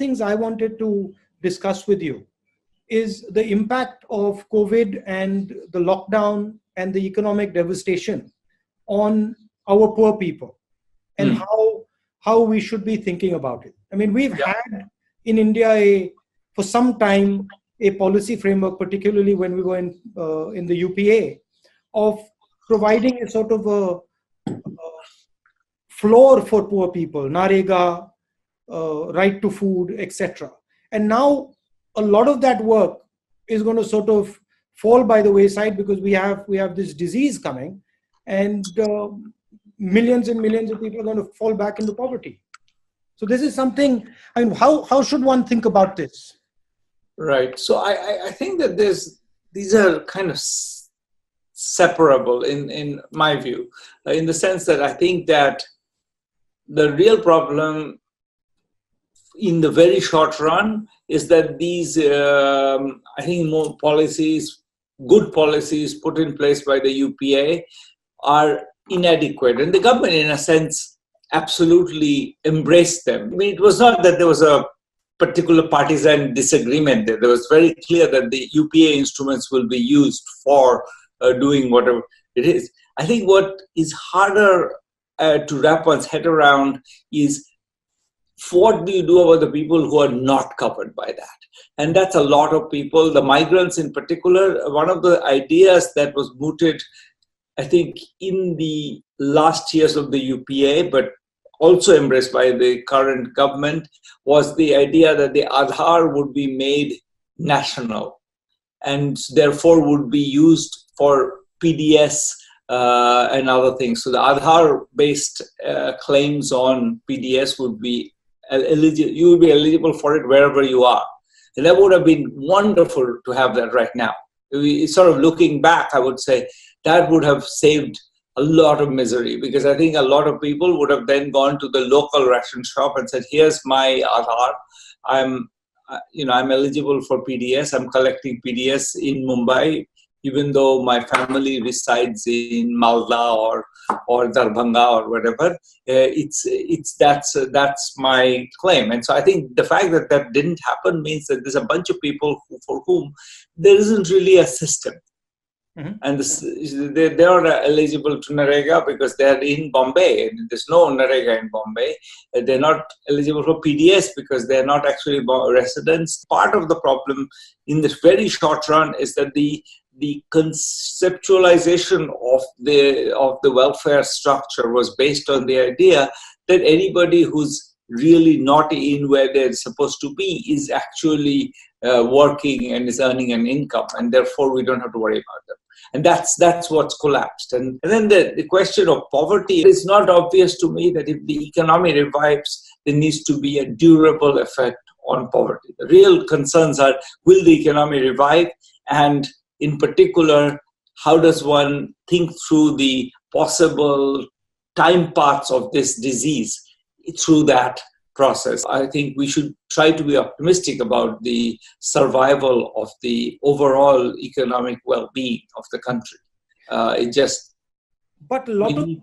things I wanted to discuss with you is the impact of COVID and the lockdown and the economic devastation on our poor people, and how we should be thinking about it. I mean, we've had in India for some time a policy framework, particularly when we were in the UPA, of providing a sort of a floor for poor people, Narega, right to food, etc. And now a lot of that work is going to sort of fall by the wayside because we have this disease coming, and millions and millions of people are going to fall back into poverty. So this is something, I mean, how should one think about this? Right. So I think that these are kind of separable in my view, in the sense that I think that the real problem in the very short run is that these, I think, more policies, good policies put in place by the UPA are inadequate. And the government, in a sense, absolutely embraced them. I mean, it was not that there was a particular partisan disagreement there. There was very clear that the UPA instruments will be used for doing whatever it is. I think what is harder to wrap one's head around is what do you do about the people who are not covered by that? And that's a lot of people, the migrants in particular. One of the ideas that was mooted, I think, in the last years of the UPA, but also embraced by the current government, was the idea that the Aadhaar would be made national and therefore would be used for PDS and other things. So the Aadhaar-based claims on PDS would be eligible. You would be eligible for it wherever you are. And that would have been wonderful to have that right now. Sort of looking back, I would say that would have saved a lot of misery, because I think a lot of people would have then gone to the local ration shop and said, here's my Aadhaar. I'm eligible for PDS. I'm collecting PDS in Mumbai, even though my family resides in Malda or Darbhanga or whatever. That's my claim. And so I think the fact that that didn't happen means that there's a bunch of people for whom there isn't really a system. Mm-hmm. And they are eligible to Narega because they're in Bombay. There's no Narega in Bombay. They're not eligible for PDS because they're not actually residents. Part of the problem in the very short run is that the conceptualization of the welfare structure was based on the idea that anybody who's really not in where they're supposed to be is actually working and is earning an income, and therefore we don't have to worry about them. And that's what's collapsed. And then the question of poverty, it's not obvious to me that if the economy revives, there needs to be a durable effect on poverty. The real concerns are, will the economy revive? And in particular, how does one think through the possible time paths of this disease through that process? I think we should try to be optimistic about the survival of the overall economic well-being of the country. But a lot of the